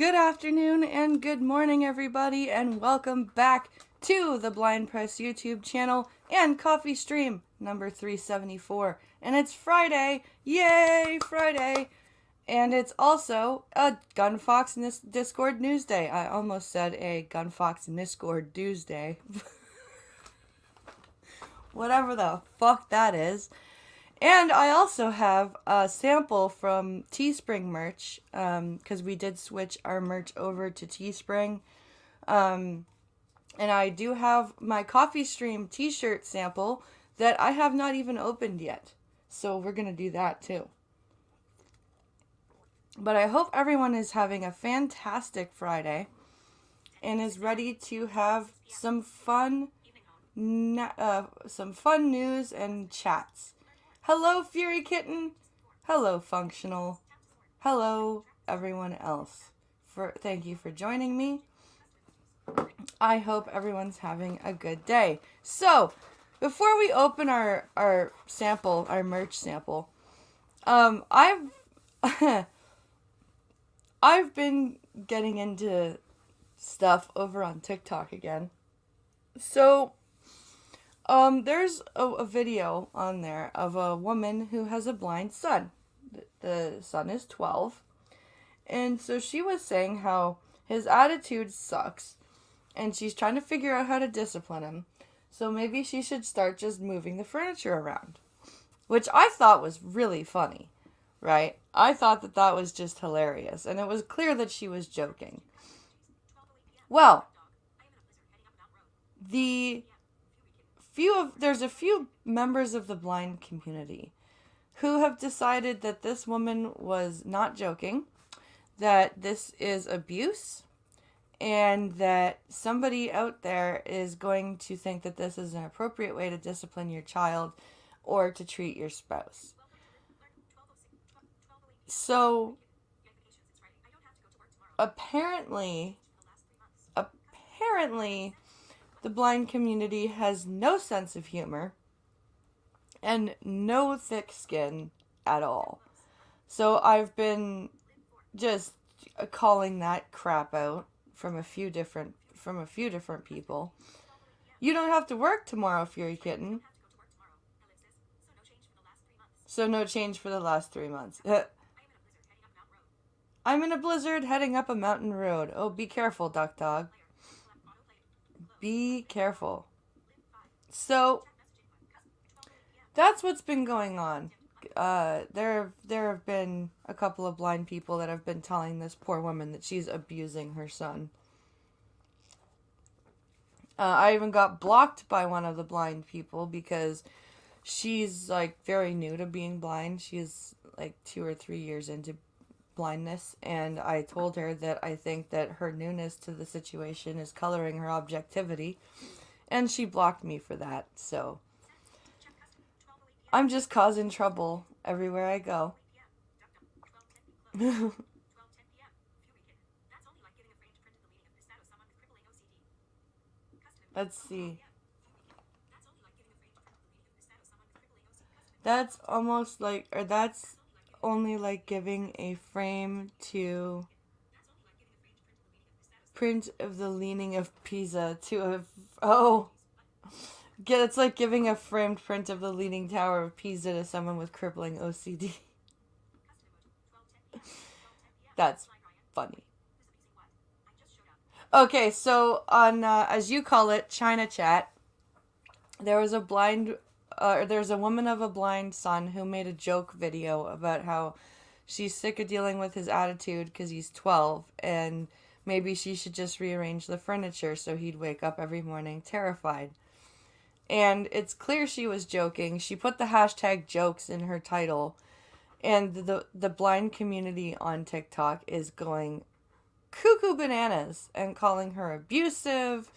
Good afternoon and good morning, everybody, and welcome back to the Blind Press YouTube channel and coffee stream number 374. And it's Friday. Yay, Friday! And it's also a Gunfox Discord news day. I almost said a Gunfox Discord Tuesday. Whatever the fuck that is. And I also have a sample from Teespring merch, because we did switch our merch over to Teespring. And I do have my coffee stream t-shirt sample that I have not even opened yet. So we're going to do that too. But I hope everyone is having a fantastic Friday and is ready to have some fun news and chats. Hello, Fury Kitten. Hello, Functional. Hello, everyone else. Thank you for joining me. I hope everyone's having a good day. So, before we open our sample, our merch sample, I've I've been getting into stuff over on TikTok again. So, there's a video on there of a woman who has a blind son. The son is 12. And so she was saying how his attitude sucks. And she's trying to figure out how to discipline him. So maybe she should start just moving the furniture around. Which I thought was really funny, right? I thought that was just hilarious. And it was clear that she was joking. Well, there's a few members of the blind community who have decided that this woman was not joking, that this is abuse, and that somebody out there is going to think that this is an appropriate way to discipline your child or to treat your spouse. So, apparently, the blind community has no sense of humor and no thick skin at all. So I've been just calling that crap out from a few different people. You don't have to work tomorrow, Fury Kitten. So no change for the last 3 months. I'm in a blizzard heading up a mountain road. Oh, be careful, Duck Dog. Be careful. So, that's what's been going on. There have been a couple of blind people that have been telling this poor woman that she's abusing her son. I even got blocked by one of the blind people because she's like very new to being blind. She's like 2 or 3 years into blindness, and I told her that I think that her newness to the situation is coloring her objectivity, and she blocked me for that. So I'm just causing trouble everywhere I go. Let's see. That's almost like, or that's only like giving a frame to print of the leaning of Pisa to it's like giving a framed print of the leaning tower of Pisa to someone with crippling OCD. That's funny. Okay, so on as you call it, China Chat, there's a woman of a blind son who made a joke video about how she's sick of dealing with his attitude because he's 12, and maybe she should just rearrange the furniture so he'd wake up every morning terrified. And it's clear she was joking. She put the hashtag jokes in her title, and the blind community on TikTok is going cuckoo bananas and calling her abusive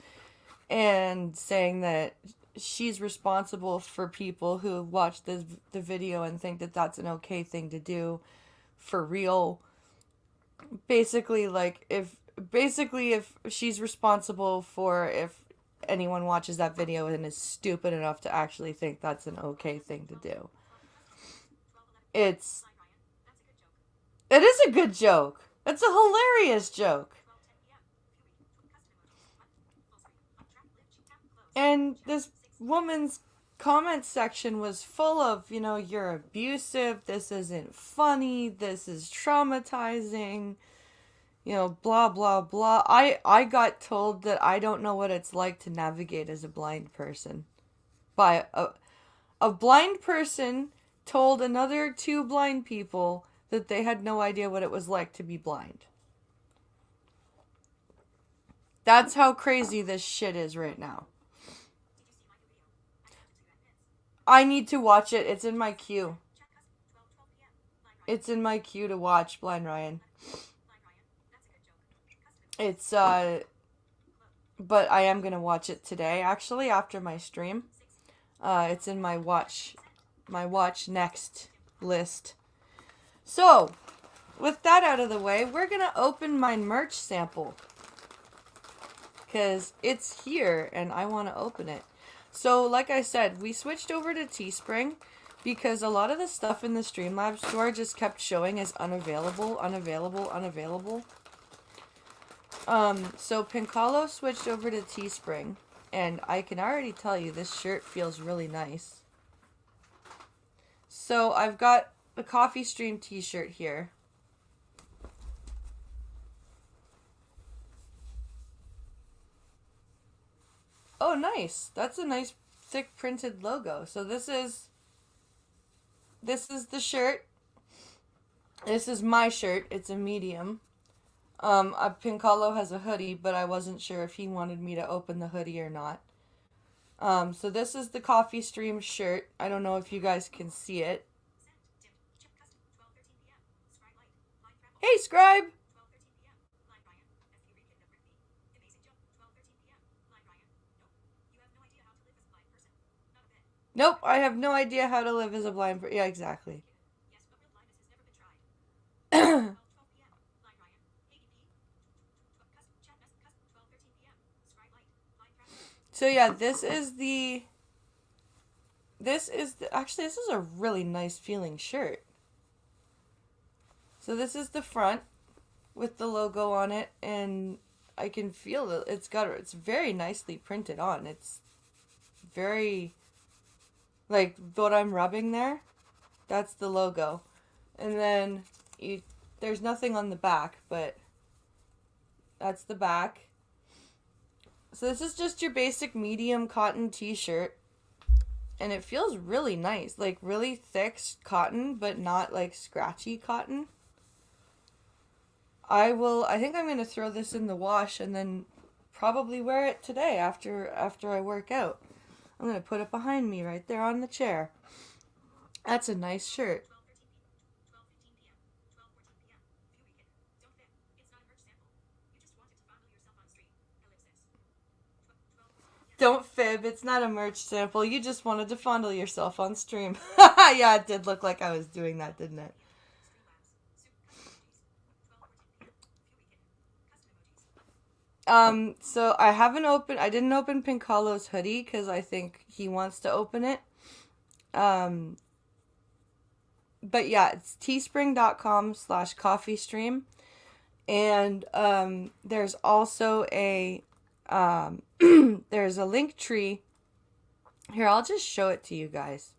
and saying that she's responsible for people who watch the video and think that that's an okay thing to do for real. Basically, if she's responsible for if anyone watches that video and is stupid enough to actually think that's an okay thing to do. It is a good joke. It's a hilarious joke. And this woman's comment section was full of, you're abusive, this isn't funny, this is traumatizing, blah blah blah. I got told that I don't know what it's like to navigate as a blind person. By a blind person told another two blind people that they had no idea what it was like to be blind. That's how crazy this shit is right now. I need to watch it. It's in my queue. It's in my queue to watch, Blind Ryan. It's but I am gonna watch it today, actually, after my stream. It's in my watch next list. So, with that out of the way, we're gonna open my merch sample. Because it's here and I want to open it. So, like I said, we switched over to Teespring because a lot of the stuff in the Streamlabs store just kept showing as unavailable. So Pincalo switched over to Teespring, and I can already tell you this shirt feels really nice. So I've got the Coffee Stream t-shirt here. Oh, nice. That's a nice thick printed logo. So this is the shirt. This is my shirt. It's a medium. Pincalo has a hoodie, but I wasn't sure if he wanted me to open the hoodie or not. So this is the Coffee Stream shirt. I don't know if you guys can see it. Hey, Scribe! Nope, I have no idea how to live as a blind person. Yeah, exactly. So yeah, actually, this is a really nice feeling shirt. So this is the front with the logo on it, and I can feel that it's very nicely printed on. It's very, like, what I'm rubbing there, that's the logo. And then there's nothing on the back, but that's the back. So this is just your basic medium cotton t-shirt. And it feels really nice. Like, really thick cotton, but not, like, scratchy cotton. I think I'm going to throw this in the wash and then probably wear it today after I work out. I'm going to put it behind me right there on the chair. That's a nice shirt. Don't fib, it's not a merch sample. You just wanted to fondle yourself on stream. Yeah, it did look like I was doing that, didn't it? So I didn't open Pincalo's hoodie because I think he wants to open it. But yeah, it's teespring.com/coffeestream. And, there's also there's a link tree. Here, I'll just show it to you guys.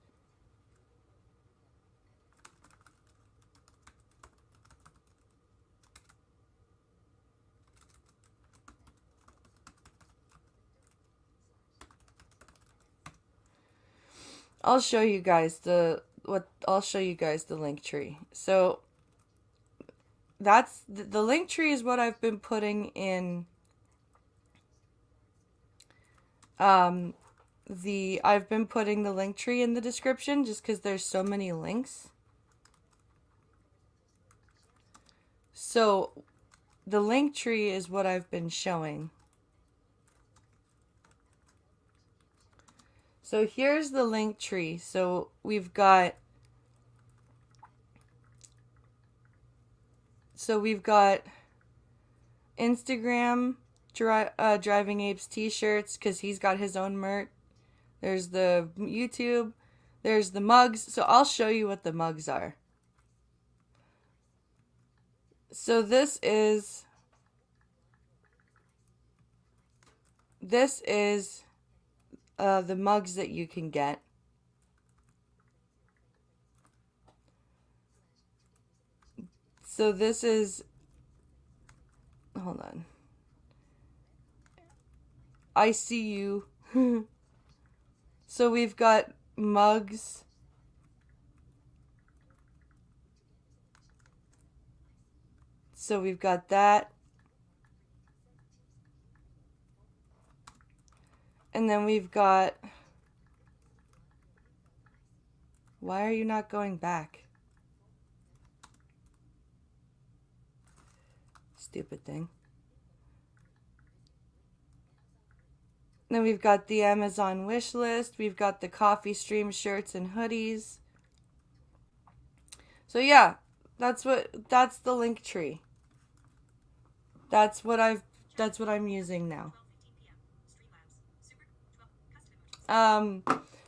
I'll show you guys the link tree. So that's the link tree is what I've been putting in I've been putting the link tree in the description just because there's so many links. So the link tree is what I've been showing. So here's the link tree. So we've got Instagram, Driving Apes t-shirts because he's got his own merch. There's the YouTube. There's the mugs. So I'll show you what the mugs are. So this is the mugs that you can get. So this is, hold on. I see you. So we've got mugs. So we've got that. And then we've got, why are you not going back? Stupid thing. Then we've got the Amazon wish list. We've got the coffee stream shirts and hoodies. So yeah, that's the link tree. That's what I'm using now.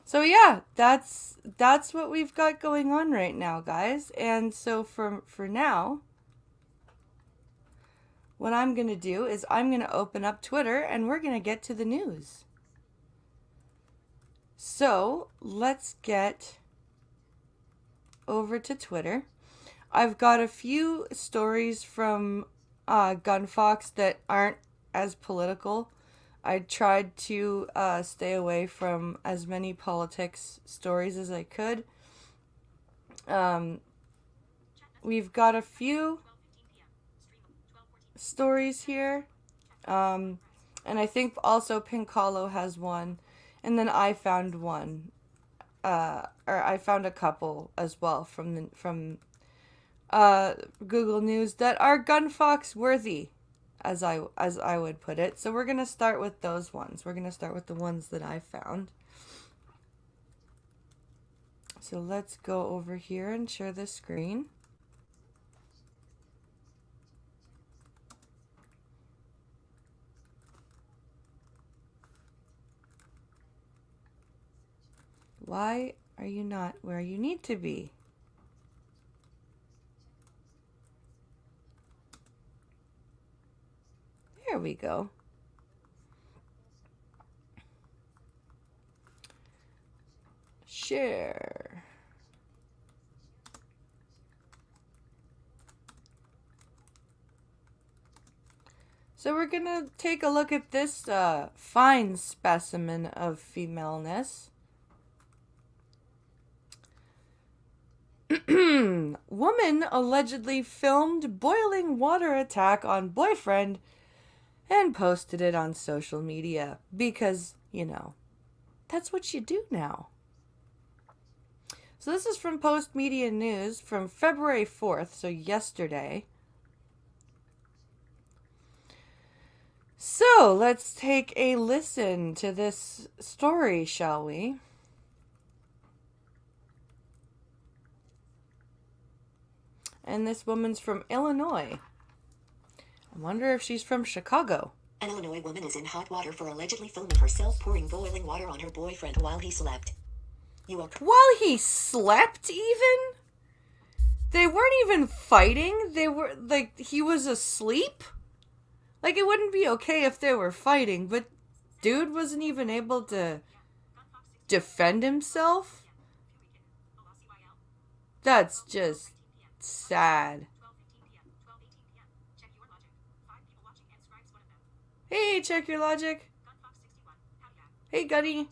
So yeah, that's what we've got going on right now, guys. And so for now, what I'm going to do is I'm going to open up Twitter and we're going to get to the news. So let's get over to Twitter. I've got a few stories from Gunfox that aren't as political. I tried to stay away from as many politics stories as I could. We've got a few stories here. And I think also Pinkalo has one. And then I found one. Or I found a couple as well from Google News that are Gunfox worthy, as I would put it. So we're gonna start with those ones. We're gonna start with the ones that I found. So let's go over here and share the screen. Why are you not where you need to be? There we go. Share. So we're gonna take a look at this fine specimen of femaleness. Woman allegedly filmed boiling water attack on boyfriend and posted it on social media because, that's what you do now. So this is from Post Media News from February 4th, so yesterday. So let's take a listen to this story, shall we? And this woman's from Illinois. I wonder if she's from Chicago. An Illinois woman is in hot water for allegedly filming herself pouring boiling water on her boyfriend while he slept. While he slept, even? They weren't even fighting. They were, he was asleep? It wouldn't be okay if they were fighting, but dude wasn't even able to defend himself? That's just sad. Hey, check your logic. Hey, Gunny.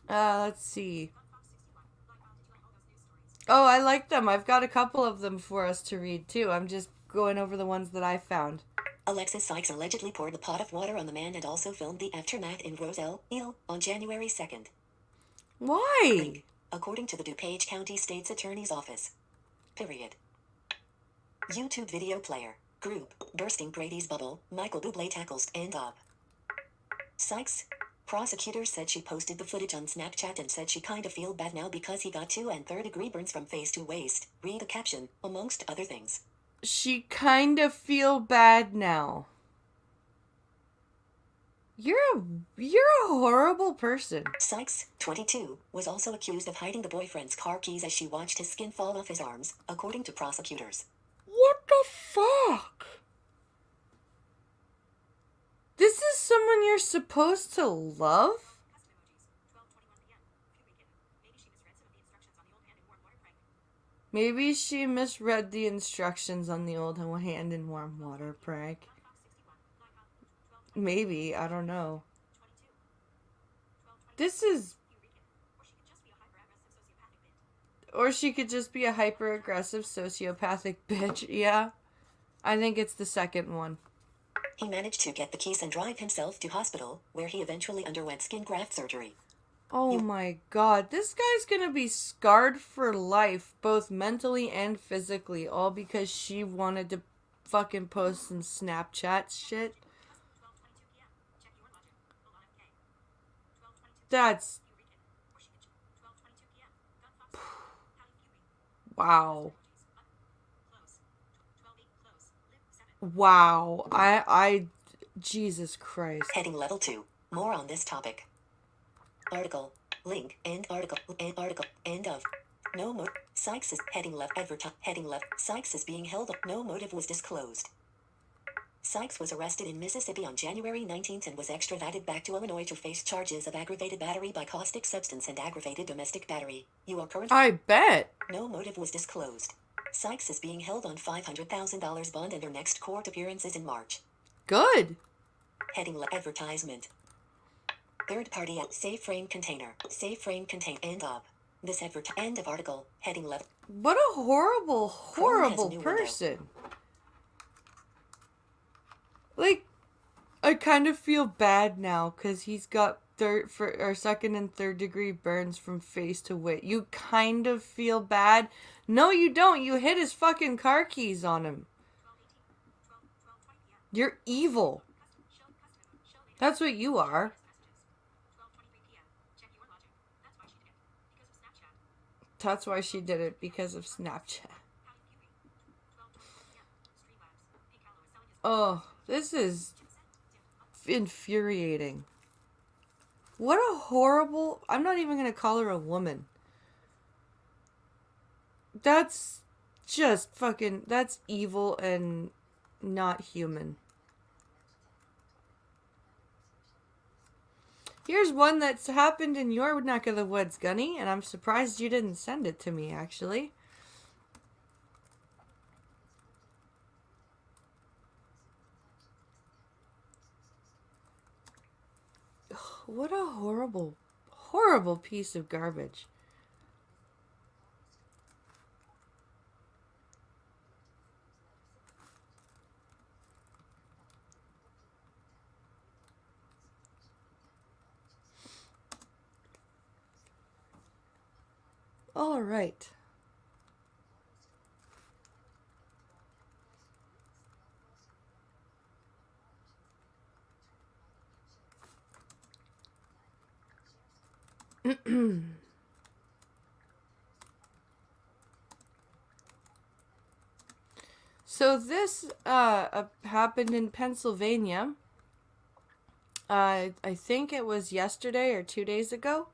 Let's see. Oh, I like them. I've got a couple of them for us to read, too. I'm just going over the ones that I found. Alexis Sykes allegedly poured a pot of water on the man and also filmed the aftermath in Roselle, Ill, on January 2nd. Why? Link, according to the DuPage County State's Attorney's Office. Period. YouTube video player. Group, Bursting Brady's Bubble, Michael Bublé tackles end up. Sykes. Prosecutors said she posted the footage on Snapchat and said she kinda feel bad now because he got 2 and 3rd-degree burns from face to waist. Read the caption, amongst other things. She kinda feel bad now. You're a horrible person. Sykes, 22, was also accused of hiding the boyfriend's car keys as she watched his skin fall off his arms, according to prosecutors. What the fuck? This is someone you're supposed to love? Maybe she misread the instructions on the old hand in warm water prank. Maybe, I don't know. This is... Or she could just be a hyper-aggressive sociopathic bitch, yeah. I think it's the second one. He managed to get the keys and drive himself to hospital, where he eventually underwent skin graft surgery. Oh my god, this guy's gonna be scarred for life, both mentally and physically, all because she wanted to fucking post some Snapchat shit. That's... Wow. Wow. Jesus Christ. Heading level 2. More on this topic. Article. Link. End article. End article. End of. No motive. Sykes is heading left. Heading left. Sykes is being held up. No motive was disclosed. Sykes was arrested in Mississippi on January 19th and was extradited back to Illinois to face charges of aggravated battery by caustic substance and aggravated domestic battery. You are currently... I bet. No motive was disclosed. Sykes is being held on $500,000 bond and her next court appearance is in March. Good. Heading left. Advertisement. Third party at safe frame container. Safe frame contain. End of. This end of article. Heading left. What a horrible, horrible person. Like, I kind of feel bad now because he's got second and third degree burns from face to wit. You kind of feel bad. No, you don't. You hit his fucking car keys on him. You're evil. That's what you are. That's why she did it, because of Snapchat. Oh, this is infuriating. What a horrible... I'm not even going to call her a woman. That's just fucking... That's evil and not human. Here's one that's happened in your neck of the woods, Gunny, and I'm surprised you didn't send it to me, actually. What a horrible, horrible piece of garbage. All right. So this happened in Pennsylvania. I think it was yesterday or 2 days ago.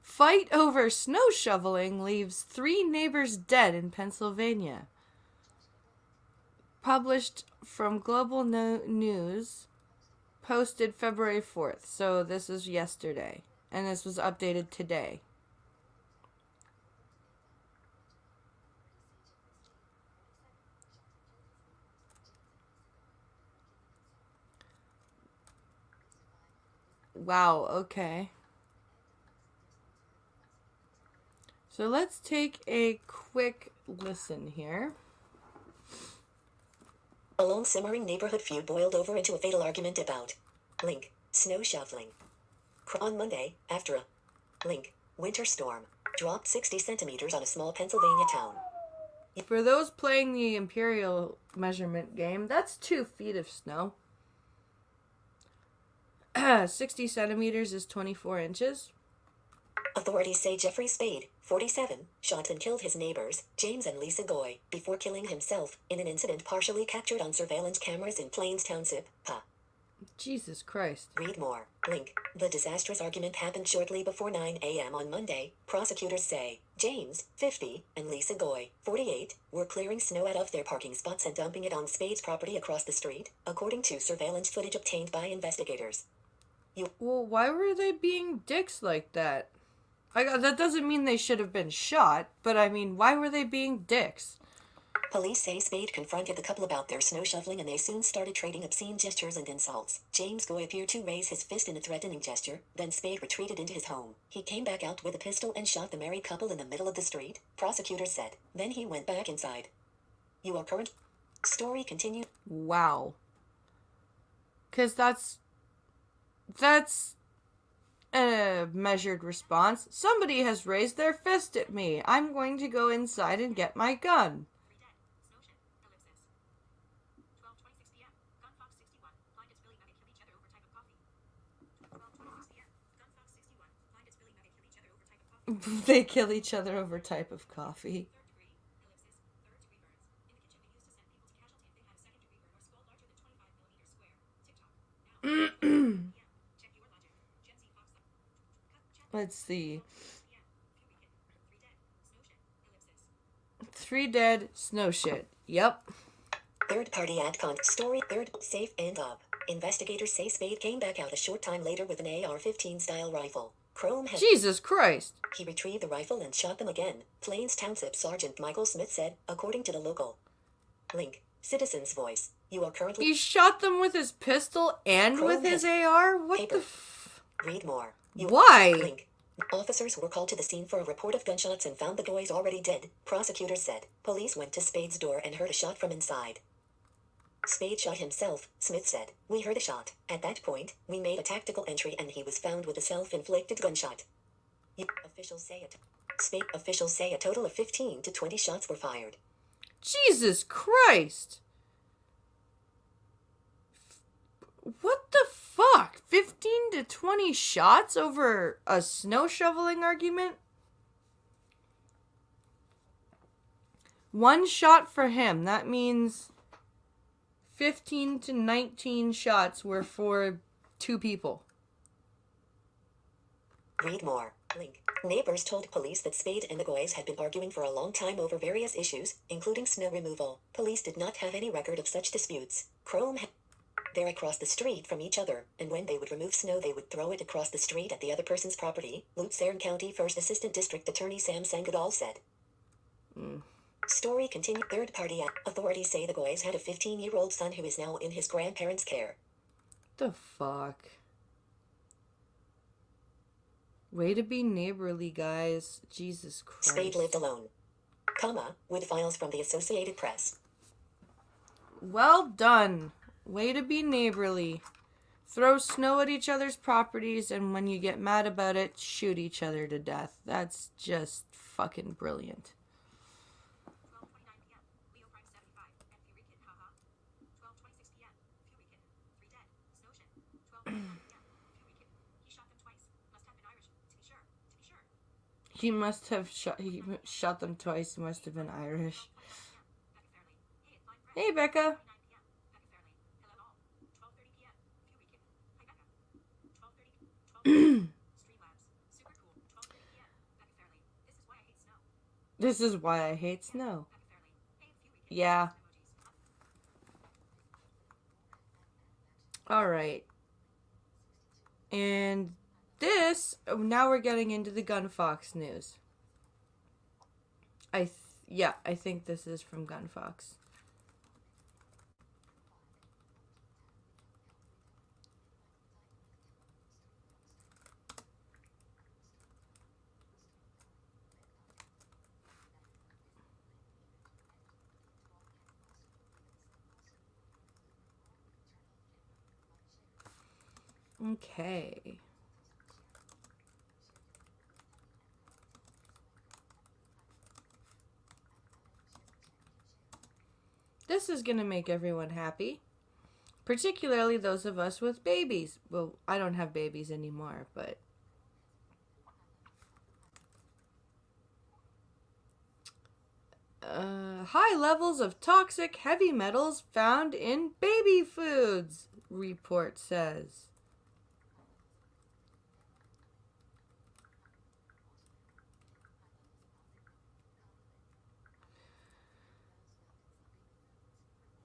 Fight over snow shoveling leaves 3 neighbors dead in Pennsylvania. Published from Global News, posted February 4th. So this is yesterday. And this was updated today. Wow, okay. So let's take a quick listen here. A long simmering neighborhood feud boiled over into a fatal argument about link snow shoveling. On Monday, after a link winter storm dropped 60 centimeters on a small Pennsylvania town. For those playing the imperial measurement game, that's 2 feet of snow. 60 centimeters is 24 inches. Authorities say Jeffrey Spade, 47, shot and killed his neighbors, James and Lisa Goy, before killing himself, in an incident partially captured on surveillance cameras in Plains Township, PA. Jesus Christ. Read more. Link. The disastrous argument happened shortly before 9 a.m. on Monday, prosecutors say. James, 50, and Lisa Goy, 48, were clearing snow out of their parking spots and dumping it on Spade's property across the street, according to surveillance footage obtained by investigators. Well, why were they being dicks like that? That doesn't mean they should have been shot, but I mean, why were they being dicks? Police say Spade confronted the couple about their snow shoveling and they soon started trading obscene gestures and insults. James Goy appeared to raise his fist in a threatening gesture, then Spade retreated into his home. He came back out with a pistol and shot the married couple in the middle of the street, prosecutors said. Then he went back inside. You are current. Story continued. Wow. Because that's a measured response. Somebody has raised their fist at me. I'm going to go inside and get my gun. They kill each other over type of coffee. Let's see. 3 dead, snow shit. Yep. Third-party ad-con story. Third, safe and up. Investigators say Spade came back out a short time later with an AR-15 style rifle. Chrome has... Jesus Christ. He retrieved the rifle and shot them again, Plains Township Sergeant Michael Smith said, according to the local. Link. Citizen's Voice. You are currently... He shot them with his pistol and Chrome with his has... AR? What Paper. the f... Read more. Why? Link. Officers were called to the scene for a report of gunshots and found the boys already dead, prosecutors said. Police went to Spade's door and heard a shot from inside. Spade shot himself, Smith said. We heard a shot. At that point, we made a tactical entry and he was found with a self-inflicted gunshot. Officials say a total of 15 to 20 shots were fired. Jesus Christ. What the fuck? 15 to 20 shots over a snow shoveling argument? One shot for him. That means 15 to 19 shots were for 2 people. Read more. Link. Neighbors told police that Spade and the Goys had been arguing for a long time over various issues, including snow removal. Police did not have any record of such disputes. They're across the street from each other, and when they would remove snow they would throw it across the street at the other person's property, Lucerne County First Assistant District Attorney Sam Sangadal said. Story continued. Third-party authorities say the Goys had a 15-year-old son who is now in his grandparents' care. The fuck? Way to be neighborly, guys. Jesus Christ. Spade lived alone. With files from the Associated Press. Well done. Way to be neighborly. Throw snow at each other's properties, and when you get mad about it, shoot each other to death. That's just fucking brilliant. He must have shot them twice. He must have been Irish. Hey, Becca. This is why I hate snow. Yeah. Alright. And now we're getting into the Gunfox news. I think this is from Gunfox. Okay. This is gonna make everyone happy. Particularly those of us with babies. Well, I don't have babies anymore, but... high levels of toxic heavy metals found in baby foods. report says.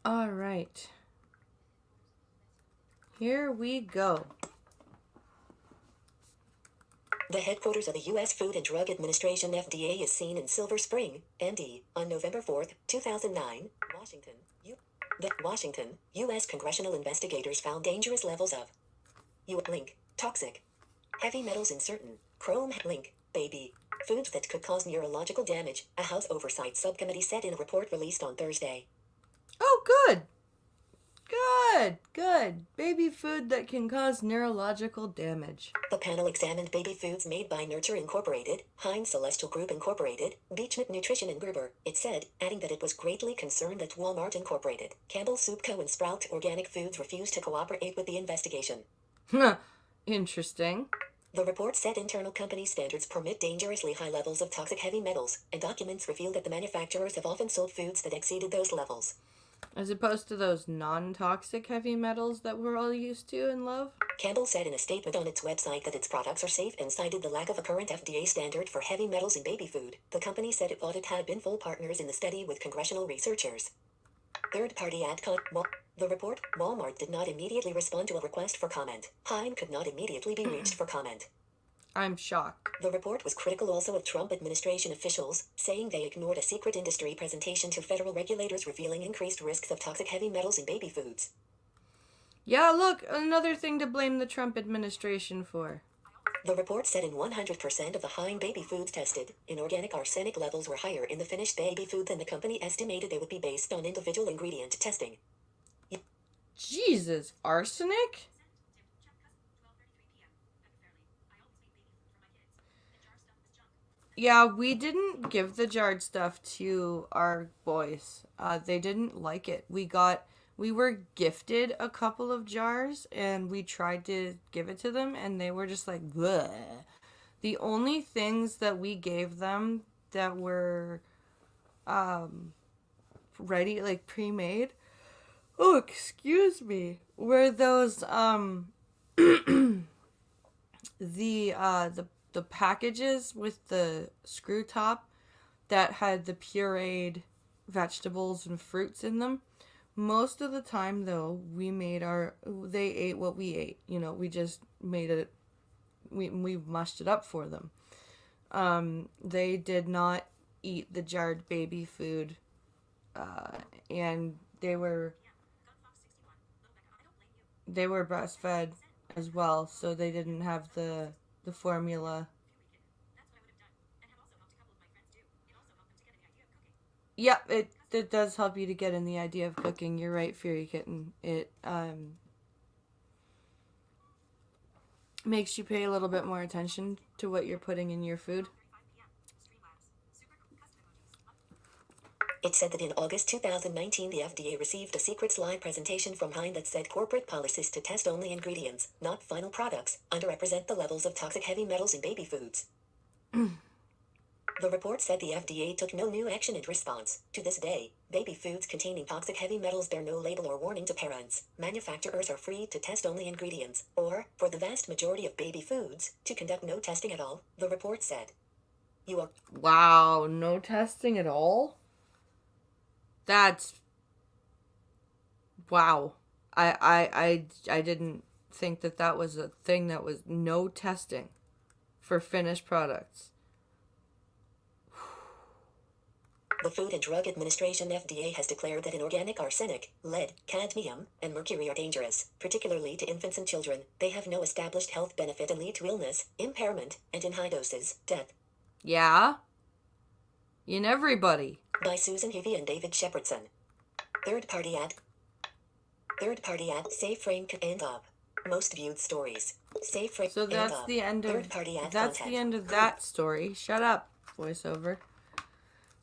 All right. Here we go. The headquarters of the U.S. Food and Drug Administration (FDA) is seen in Silver Spring, MD, on November 4, 2009, Washington. Washington, U.S. congressional investigators found dangerous levels of link toxic heavy metals in certain chrome link baby foods that could cause neurological damage, a House Oversight Subcommittee said in a report released on Thursday. Oh, good. Good. Baby food that can cause neurological damage. The panel examined baby foods made by Nurture Incorporated, Heinz Celestial Group Incorporated, Beechmont Nutrition and Gerber, it said, adding that it was greatly concerned that Walmart Incorporated, Campbell Soup Co. and Sprout Organic Foods refused to cooperate with the investigation. Interesting. The report said internal company standards permit dangerously high levels of toxic heavy metals, and documents revealed that the manufacturers have often sold foods that exceeded those levels. As opposed to those non-toxic heavy metals that we're all used to and love? Campbell said in a statement on its website that its products are safe and cited the lack of a current FDA standard for heavy metals in baby food. The company said it thought it had been full partners in the study with congressional researchers. Third-party the report, Walmart did not immediately respond to a request for comment. Heinz could not immediately be reached for comment. I'm shocked. The report was critical also of Trump administration officials, saying they ignored a secret industry presentation to federal regulators revealing increased risks of toxic heavy metals in baby foods. Yeah, look, another thing to blame the Trump administration for. The report said in 100% of the Heinz baby foods tested, inorganic arsenic levels were higher in the finished baby food than the company estimated they would be based on individual ingredient testing. Jesus, arsenic? Yeah, we didn't give the jarred stuff to our boys. They didn't like it. We were gifted a couple of jars and we tried to give it to them and they were just like, bleh. The only things that we gave them that were ready, like pre-made, oh, excuse me, were those the packages with the screw top that had the pureed vegetables and fruits in them. Most of the time, though, they ate what we ate. You know, we just made it, we mushed it up for them. They did not eat the jarred baby food, and they were breastfed as well, so they didn't have the formula. Yeah, it does help you to get in the idea of cooking. You're right, Fury Kitten. It makes you pay a little bit more attention to what you're putting in your food. It said that in August 2019 the FDA received a secret slide presentation from Heinz that said corporate policies to test only ingredients, not final products, underrepresent the levels of toxic heavy metals in baby foods. The report said the FDA took no new action in response. To this day, baby foods containing toxic heavy metals bear no label or warning to parents. Manufacturers are free to test only ingredients, or, for the vast majority of baby foods, to conduct no testing at all, the report said. Wow, no testing at all? That's... Wow. I didn't think that was a thing that was no testing for finished products. The Food and Drug Administration (FDA) has declared that inorganic arsenic, lead, cadmium, and mercury are dangerous, particularly to infants and children. They have no established health benefit and lead to illness, impairment, and in high doses, death. Yeah? In everybody. By Susan Heavey and David Shepardson. Third party ad, Safe Frame and Up. Most viewed stories. Safe Frame. So that's the end of third party ad that's content. the end of that story. Shut up, voiceover.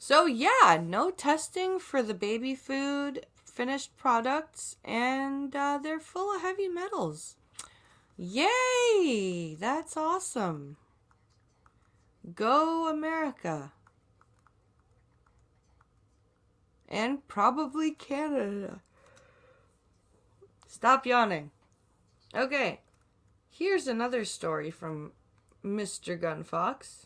So yeah, no testing for the baby food finished products, and they're full of heavy metals. Yay! That's awesome. Go America. And probably Canada. Stop yawning. Okay. Here's another story from Mr. Gunfox.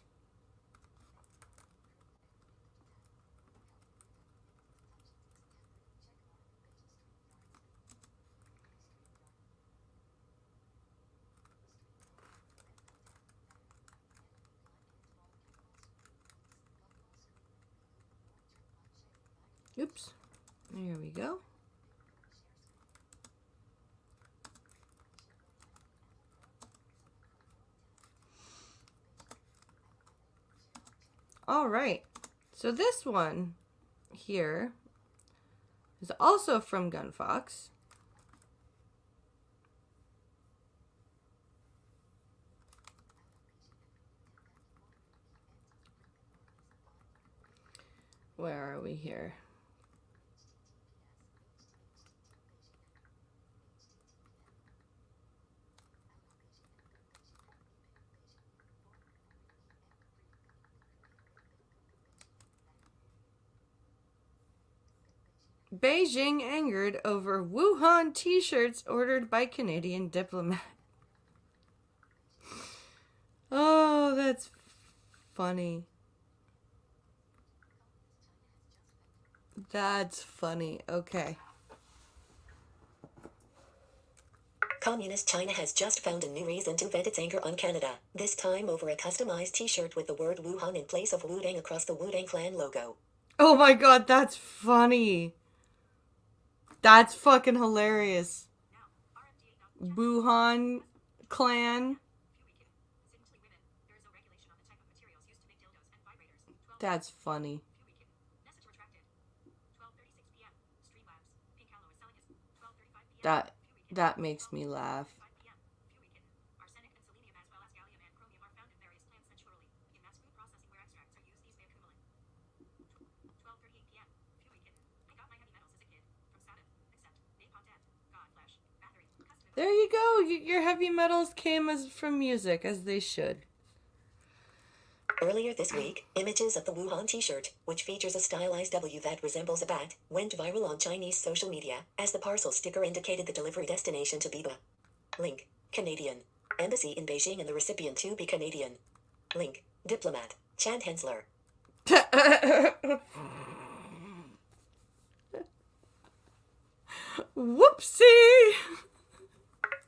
Oops. There we go. All right. So this one here is also from Gunfox. Where are we here? Beijing angered over Wuhan t-shirts ordered by Canadian diplomat. Oh, that's funny. That's funny. Okay. Communist China has just found a new reason to vent its anger on Canada, this time over a customized t-shirt with the word Wuhan in place of Wudang across the Wudang clan logo. Oh my god, that's funny. That's fucking hilarious. Wuhan clan. That's funny. That makes me laugh. There you go. Your heavy metals came as from music, as they should. Earlier this week, images of the Wuhan t-shirt, which features a stylized W that resembles a bat, went viral on Chinese social media, as the parcel sticker indicated the delivery destination to be the link, Canadian Embassy in Beijing and the recipient to be Canadian. Link, diplomat, Chad Hensler. Whoopsie!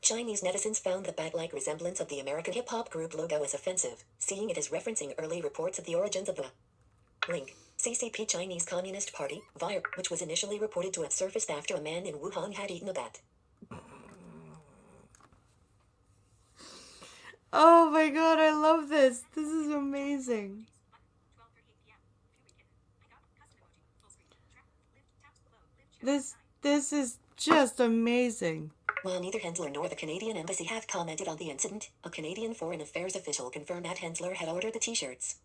Chinese netizens found the bat-like resemblance of the American hip-hop group logo as offensive, seeing it as referencing early reports of the origins of the link, CCP Chinese Communist Party, which was initially reported to have surfaced after a man in Wuhan had eaten a bat. Oh my god, I love this. This is amazing. This is just amazing. While neither Hensler nor the Canadian Embassy have commented on the incident, a Canadian Foreign Affairs official confirmed that Hensler had ordered the t-shirts.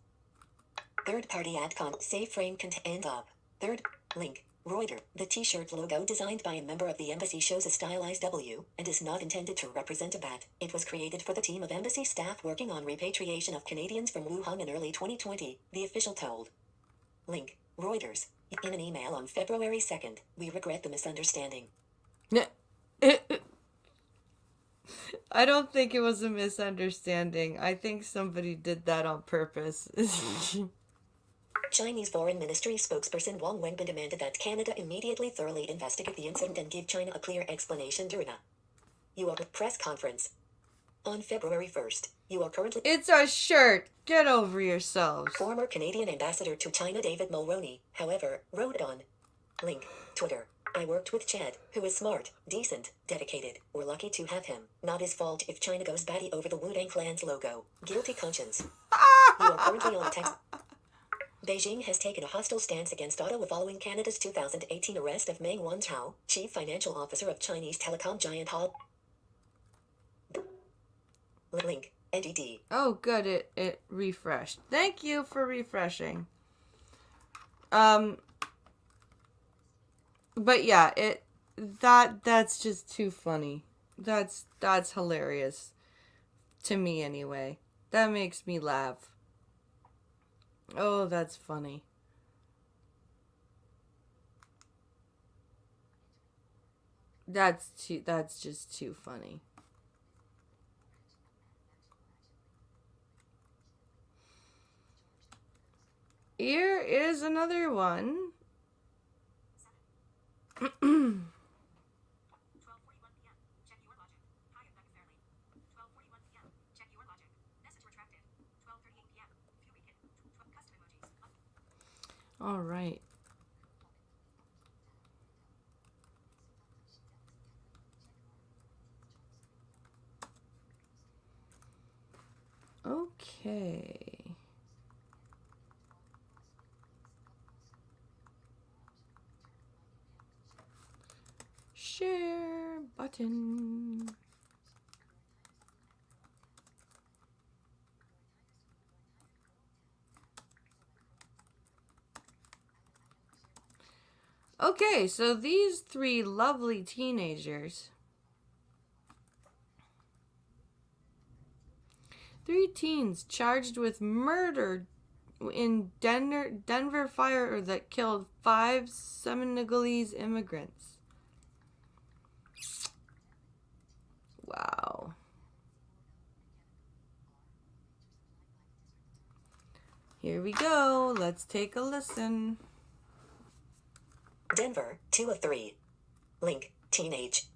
Third-party adcom safe frame end up. Third link, Reuters. The t-shirt logo designed by a member of the embassy shows a stylized W and is not intended to represent a bat. It was created for the team of embassy staff working on repatriation of Canadians from Wuhan in early 2020, the official told. Link, Reuters. In an email on February 2nd, we regret the misunderstanding. I don't think it was a misunderstanding. I think somebody did that on purpose. Chinese Foreign Ministry spokesperson Wang Wenbin demanded that Canada immediately thoroughly investigate the incident and give China a clear explanation during a U.S. press conference. On February 1st, you are currently... It's a shirt! Get over yourselves. Former Canadian ambassador to China David Mulroney, however, wrote on link, Twitter. I worked with Chad, who is smart, decent, dedicated. We're lucky to have him. Not his fault if China goes batty over the Wudang clan's logo. Guilty conscience. You are currently on text. Beijing has taken a hostile stance against Ottawa following Canada's 2018 arrest of Meng Wanzhou, chief financial officer of Chinese telecom giant Huawei. Link, NDD. Oh, good. It refreshed. Thank you for refreshing. But yeah, that's just too funny. That's hilarious. To me anyway. That makes me laugh. Oh, that's funny. That's just too funny. Here is another one. All right. Okay. Share button. Okay, so these three lovely teenagers. Three teens charged with murder in Denver fire that killed 5 Senegalese immigrants. Wow. Here we go. Let's take a listen. Denver, 2 of 3. Link, teenage.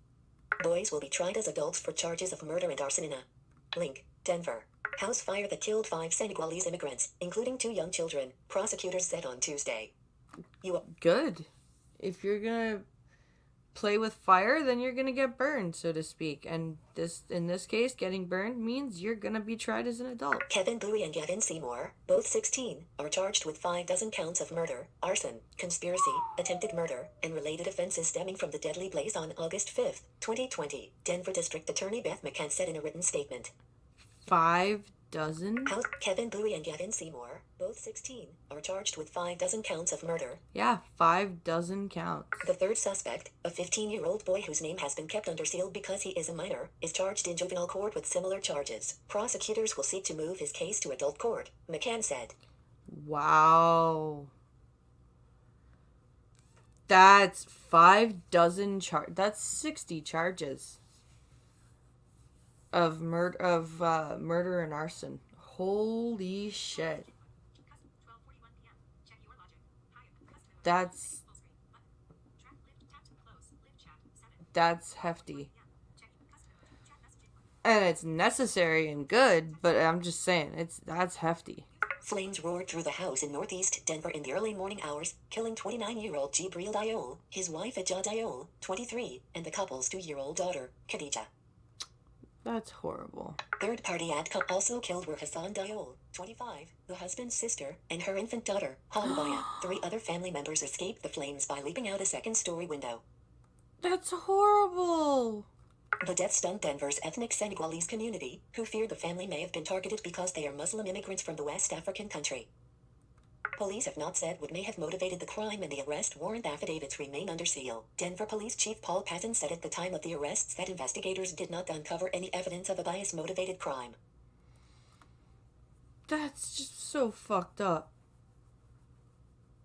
Boys will be tried as adults for charges of murder and arson in a Link, Denver. House fire that killed 5 Senegalese immigrants, including 2 young children, prosecutors said on Tuesday. Good. If you're gonna play with fire, then you're gonna get burned, so to speak. And in this case, getting burned means you're gonna be tried as an adult. Kevin Bowie and Gavin Seymour, both 16, are charged with 5 counts of murder, arson, conspiracy, attempted murder, and related offenses stemming from the deadly blaze on August 5, 2020, Denver District Attorney Beth McCann said in a written statement. 5 dozen? Kevin Bowie and Gavin Seymour, both 16, are charged with 5 counts of murder. Yeah, 5 dozen counts. The third suspect, a 15-year-old boy whose name has been kept under seal because he is a minor, is charged in juvenile court with similar charges. Prosecutors will seek to move his case to adult court, McCann said. Wow. That's 5 dozen that's 60 charges of murder and arson. Holy shit. That's hefty. And it's necessary and good, but I'm just saying, that's hefty. Flames roared through the house in northeast Denver in the early morning hours, killing 29-year-old Jibril Diol, his wife Adja Diol, 23, and the couple's 2-year-old daughter, Khadija. That's horrible. Third-party ADCA also killed were Hassan Diol, 25, the husband's sister, and her infant daughter, Halbaya. 3 other family members escaped the flames by leaping out a second-story window. That's horrible. The death stunned Denver's ethnic Senegalese community, who feared the family may have been targeted because they are Muslim immigrants from the West African country. Police have not said what may have motivated the crime, and the arrest warrant affidavits remain under seal. Denver Police Chief Paul Patton said at the time of the arrests that investigators did not uncover any evidence of a bias-motivated crime. That's just so fucked up.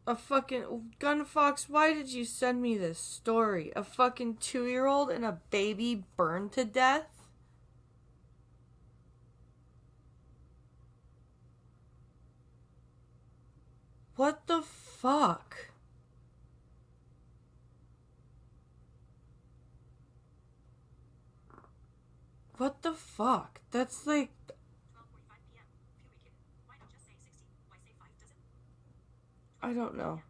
A fucking Gunfox, why did you send me this story? A fucking 2-year-old and a baby burned to death? What the fuck? What the fuck? That's like... I don't know.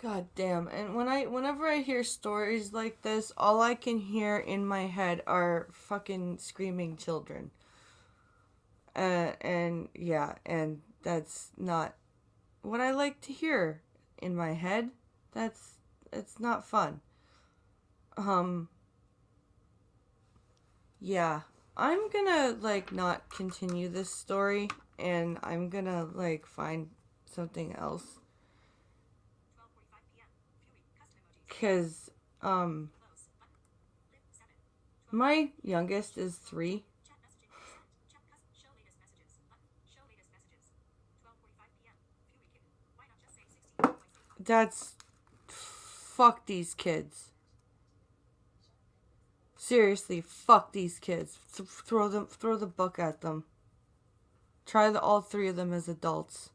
God damn. And whenever I hear stories like this, all I can hear in my head are fucking screaming children. And that's not what I like to hear in my head. It's not fun. Yeah. I'm gonna, not continue this story, and I'm gonna, find something else. Because, my youngest is 3. That's... Fuck these kids. Seriously, fuck these kids. Throw the book at them. Try all three of them as adults.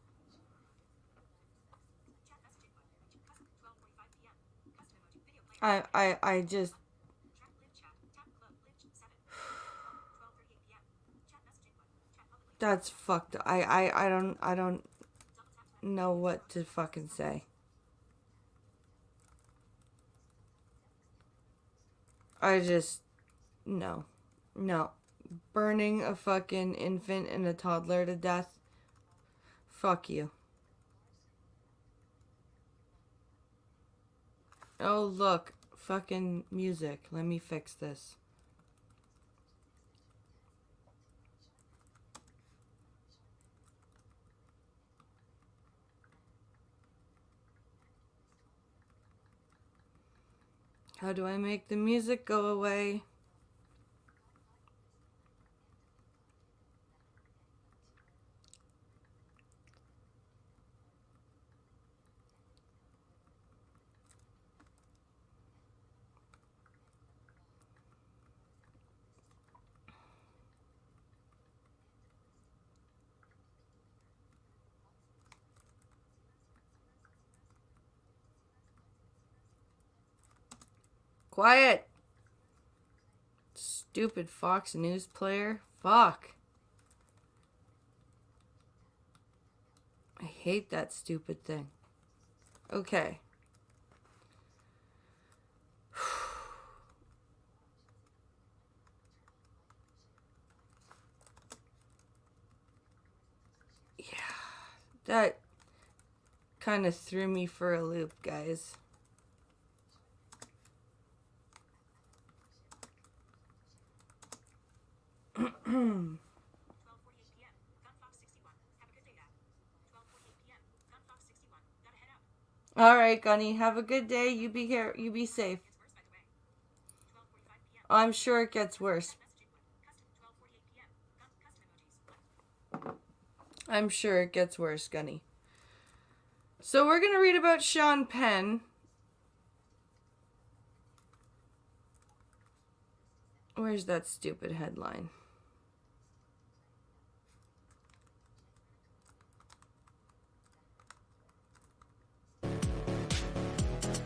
I just... That's fucked. I don't know what to fucking say. I just... No. No. Burning a fucking infant and a toddler to death. Fuck you. Oh, look. Fucking music. Let me fix this. How do I make the music go away? Quiet! Stupid Fox News player. Fuck. I hate that stupid thing. Okay. Yeah. That kind of threw me for a loop, guys. All right, Gunny. Have a good day. You be here. You be safe. I'm sure it gets worse. I'm sure it gets worse, Gunny. So we're gonna read about Sean Penn. Where's that stupid headline?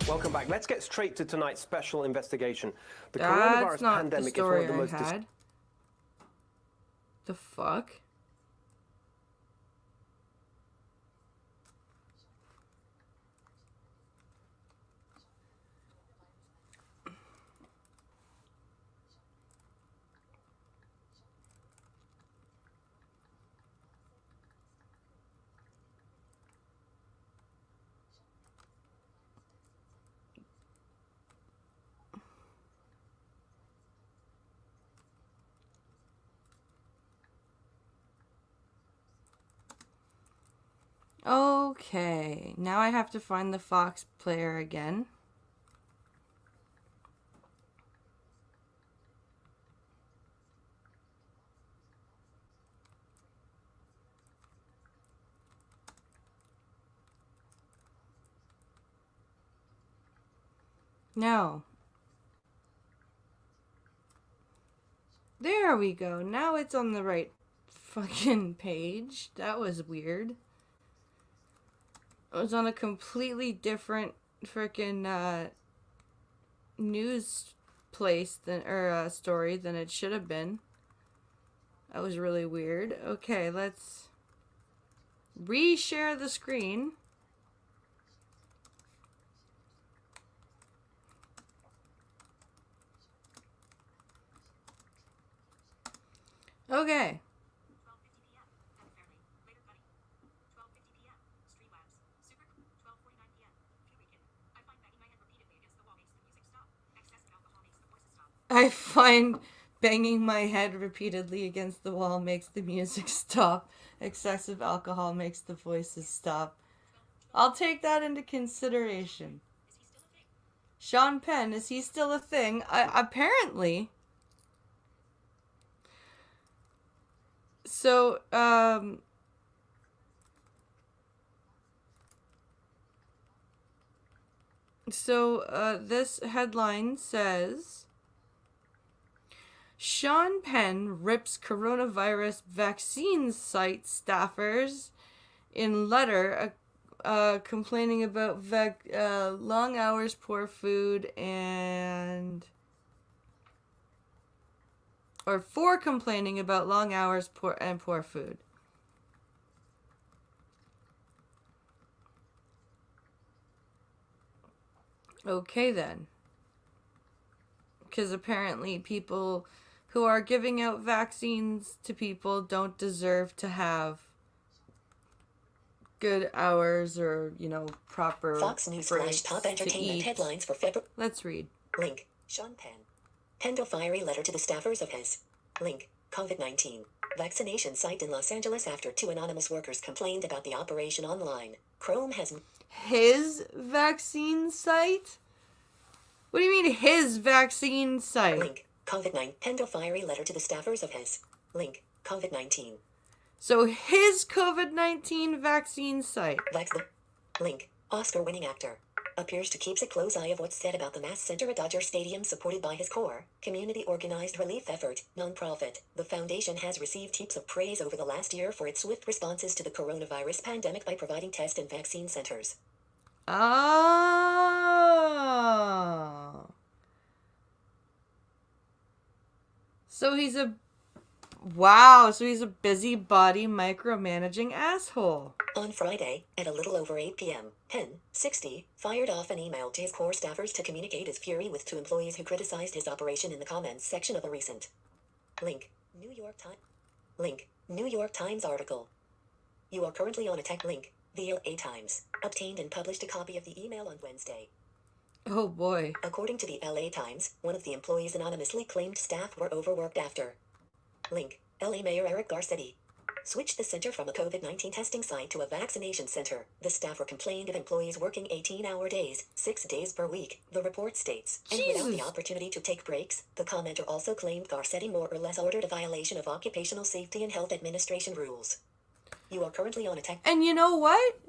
Welcome back. Let's get straight to tonight's special investigation. The That's coronavirus not pandemic the is one story of the most I had. The fuck? Okay, now I have to find the Fox player again. No. There we go. Now it's on the right fucking page. That was weird. It was on a completely different freaking news place than or story than it should have been. That was really weird. Okay, let's reshare the screen. Okay. I find banging my head repeatedly against the wall makes the music stop. Excessive alcohol makes the voices stop. I'll take that into consideration. Sean Penn, is he still a thing? Apparently. So, So this headline says, Sean Penn rips coronavirus vaccine site staffers in letter complaining about long hours, poor food, or for complaining about long hours, poor food. Okay then. Because apparently people who are giving out vaccines to people don't deserve to have good hours or, proper Fox News breaks Flash Top to Entertainment eat. headlines for February. Let's read. Link. Sean Penn. Penned a fiery letter to the staffers of his. Link. COVID-19. Vaccination site in Los Angeles after 2 anonymous workers complained about the operation online. Chrome has... His vaccine site? What do you mean his vaccine site? Link. COVID-19. Penned a fiery letter to the staffers of his. Link. COVID-19. So his COVID-19 vaccine site. Link. Oscar-winning actor. Appears to keep a close eye of what's said about the mass center at Dodger Stadium supported by his core, community-organized relief effort, nonprofit. The foundation has received heaps of praise over the last year for its swift responses to the coronavirus pandemic by providing test and vaccine centers. Oh. So he's a busybody micromanaging asshole. On Friday, at a little over 8 p.m., Penn, 60, fired off an email to his core staffers to communicate his fury with 2 employees who criticized his operation in the comments section of a recent Link. New York Times article. You are currently on attack. Link. The LA Times obtained and published a copy of the email on Wednesday. Oh boy. According to the LA Times, one of the employees anonymously claimed staff were overworked after Link. LA Mayor Eric Garcetti switched the center from a COVID-19 testing site to a vaccination center. The staffer complained of employees working 18-hour days, 6 days per week, the report states. And without the opportunity to take breaks, the commenter also claimed Garcetti more or less ordered a violation of Occupational Safety and Health Administration rules. You are currently on attack. And you know what?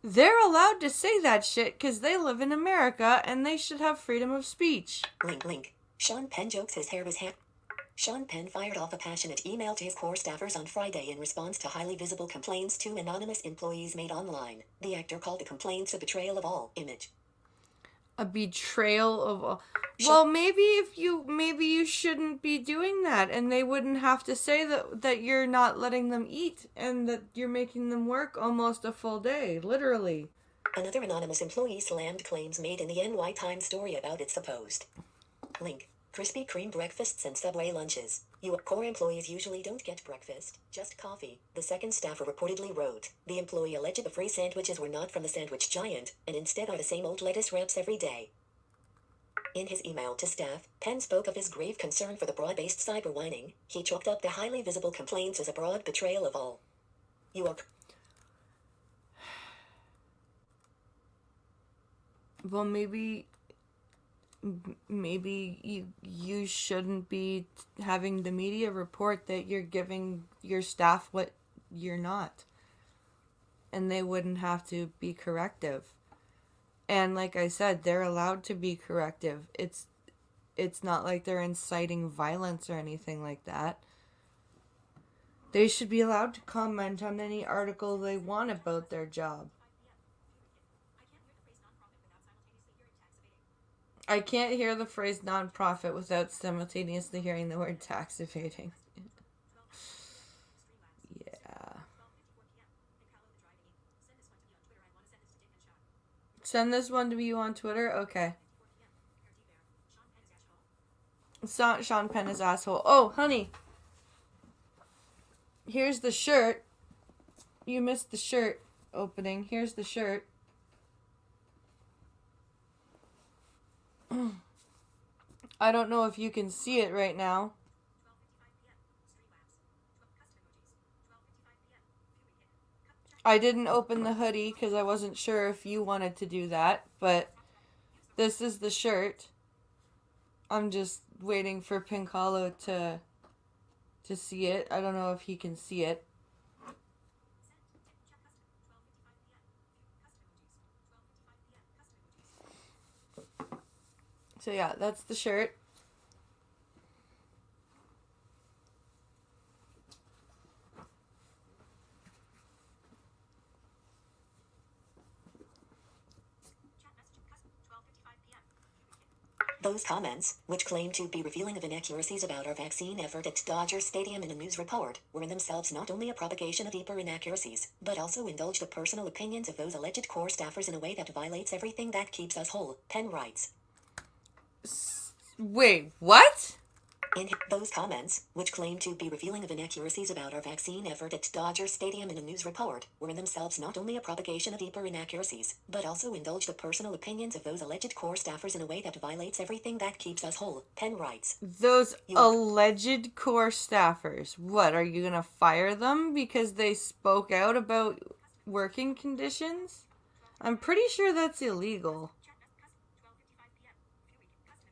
They're allowed to say that shit because they live in America and they should have freedom of speech. Link. Sean Penn jokes his hair was hacked. Sean Penn fired off a passionate email to his core staffers on Friday in response to highly visible complaints 2 anonymous employees made online. The actor called the complaints a betrayal of all image. A betrayal of all. Well, maybe you shouldn't be doing that, and they wouldn't have to say that you're not letting them eat and that you're making them work almost a full day, literally. Another anonymous employee slammed claims made in the NY Times story about its supposed Link. Krispy Kreme breakfasts and Subway lunches. Your core employees usually don't get breakfast, just coffee, the second staffer reportedly wrote. The employee alleged the free sandwiches were not from the sandwich giant, and instead are the same old lettuce wraps every day. In his email to staff, Penn spoke of his grave concern for the broad-based cyber whining. He chalked up the highly visible complaints as a broad betrayal of all. You are... Well, maybe you shouldn't be having the media report that you're giving your staff what you're not. And they wouldn't have to be corrective. And like I said, they're allowed to be corrective. It's not like they're inciting violence or anything like that. They should be allowed to comment on any article they want about their job. I can't hear the phrase nonprofit without simultaneously hearing the word tax evading. Yeah. Send this one to you on Twitter? Okay. Sean Penn is asshole. Oh, honey. Here's the shirt. You missed the shirt opening. Here's the shirt. I don't know if you can see it right now. I didn't open the hoodie because I wasn't sure if you wanted to do that, but this is the shirt. I'm just waiting for Pink Hollow to see it. I don't know if he can see it. So yeah, that's the shirt. Those comments, which claim to be revealing of inaccuracies about our vaccine effort at Dodger Stadium in a news report, were in themselves not only a propagation of deeper inaccuracies, but also indulged the personal opinions of those alleged core staffers in a way that violates everything that keeps us whole, Penn writes. Wait, what? In those comments, which claim to be revealing of inaccuracies about our vaccine effort at Dodger Stadium in a news report, were in themselves not only a propagation of deeper inaccuracies, but also indulge the personal opinions of those alleged core staffers in a way that violates everything that keeps us whole, Penn writes. Those alleged core staffers. What, are you gonna fire them because they spoke out about working conditions? I'm pretty sure that's illegal.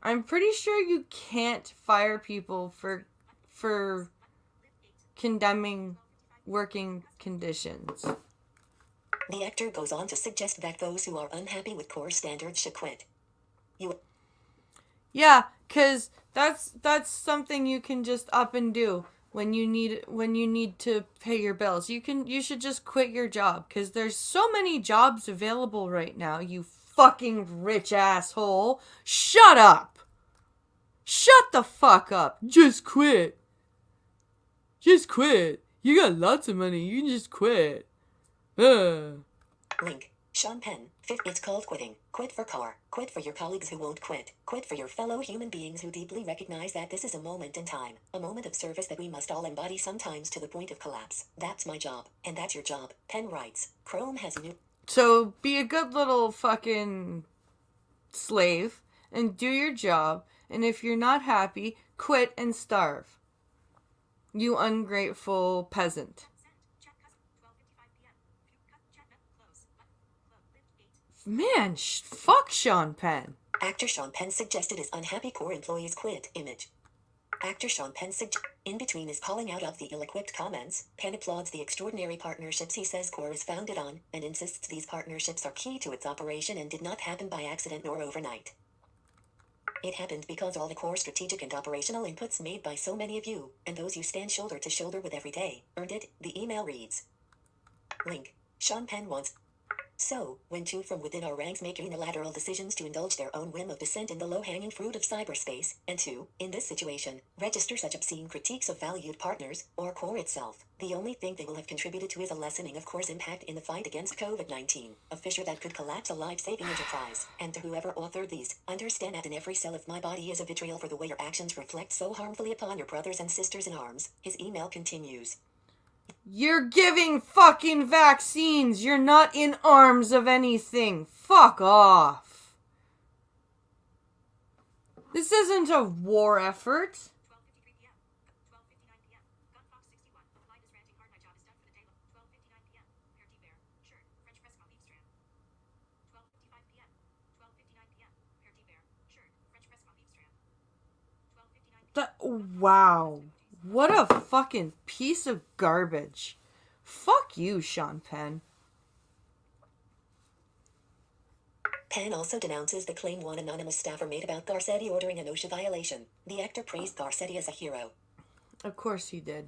I'm pretty sure you can't fire people for condemning working conditions. The actor goes on to suggest that those who are unhappy with core standards should quit. Yeah, cause that's something you can just up and do when you need to pay your bills. You should just quit your job, cause there's so many jobs available right now. You fucking rich asshole. Shut up. Shut the fuck up. Just quit. Just quit. You got lots of money. You can just quit. Link. Sean Penn. It's called quitting. Quit for car. Quit for your colleagues who won't quit. Quit for your fellow human beings who deeply recognize that this is a moment in time. A moment of service that we must all embody, sometimes to the point of collapse. That's my job. And that's your job. Penn writes. Chrome has new... So be a good little fucking slave and do your job. And if you're not happy, quit and starve. You ungrateful peasant. Man, fuck Sean Penn. Actor Sean Penn suggested his unhappy core employees quit. Image. Actor Sean Penn in between his calling out of the ill-equipped comments, Penn applauds the extraordinary partnerships he says core is founded on, and insists these partnerships are key to its operation and did not happen by accident nor overnight. It happened because all the core strategic and operational inputs made by so many of you, and those you stand shoulder to shoulder with every day, earned it, the email reads. Link. Sean Penn wants... So, when two from within our ranks make unilateral decisions to indulge their own whim of dissent in the low-hanging fruit of cyberspace, and two, in this situation, register such obscene critiques of valued partners, or core itself, the only thing they will have contributed to is a lessening of core's impact in the fight against COVID-19, a fissure that could collapse a life-saving enterprise. And to whoever authored these, understand that in every cell of my body is a vitriol for the way your actions reflect so harmfully upon your brothers and sisters in arms. His email continues. You're giving fucking vaccines. You're not in arms of anything. Fuck off. This isn't a war effort. 12:53 p.m. 12:59 p.m. Gunfox 61. Blind is ranting hard. My job is done for the day. 12:59 p.m. Hair tea bear. Shirt. French press coffee strand. 12:55 p.m. 12:59 p.m. Hair tea bear. Shirt. French press coffee strand. 12:59 p.m. Wow. What a fucking piece of garbage. Fuck you, Sean Penn. Penn also denounces the claim one anonymous staffer made about Garcetti ordering an OSHA violation. The actor praised Garcetti as a hero. Of course he did.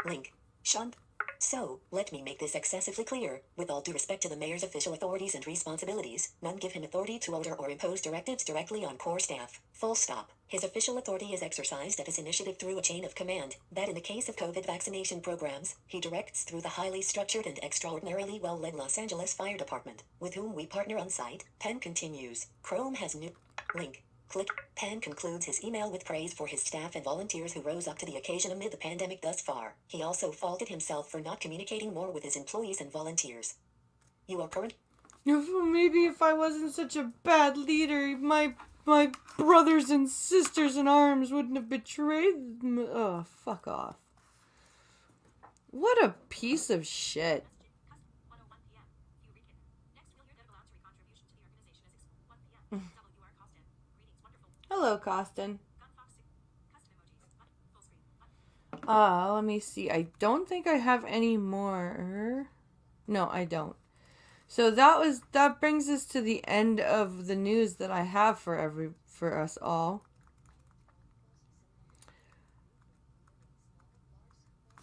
Link. Sean. So, let me make this excessively clear. With all due respect to the mayor's official authorities and responsibilities, none give him authority to order or impose directives directly on core staff. Full stop. His official authority is exercised at his initiative through a chain of command, that in the case of COVID vaccination programs, he directs through the highly structured and extraordinarily well-led Los Angeles Fire Department, with whom we partner on site. Penn continues. Chrome has new... Link. Click. Penn concludes his email with praise for his staff and volunteers who rose up to the occasion amid the pandemic thus far. He also faulted himself for not communicating more with his employees and volunteers. You are current... Maybe if I wasn't such a bad leader, my brothers and sisters in arms wouldn't have betrayed me. Oh, fuck off. What a piece of shit. Hello, Costin. Let me see. I don't think I have any more. No, I don't. So that brings us to the end of the news that I have for us all.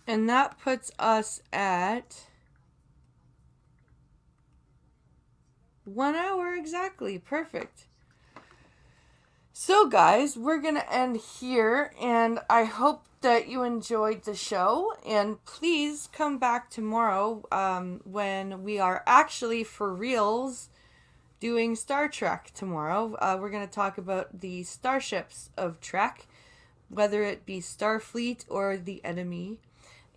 And that puts us at 1 hour exactly. Perfect. So guys, we're going to end here, and I hope that you enjoyed the show, and please come back tomorrow when we are actually for reals doing Star Trek tomorrow. We're going to talk about the starships of Trek, whether it be Starfleet or the enemy.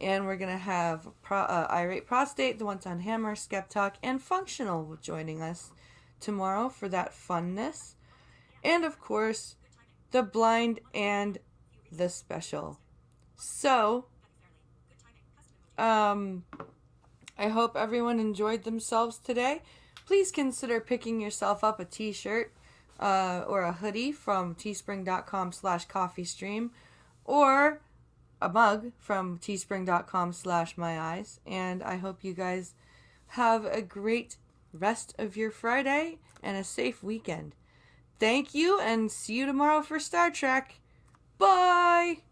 And we're going to have Irate Prostate, the One Ton Hammer, Skeptalk, and Functional joining us tomorrow for that funness. And of course, the blind and the special. So, I hope everyone enjoyed themselves today. Please consider picking yourself up a t-shirt or a hoodie from teespring.com/coffeestream or a mug from teespring.com/myeyes. And I hope you guys have a great rest of your Friday and a safe weekend. Thank you, and see you tomorrow for Star Trek. Bye!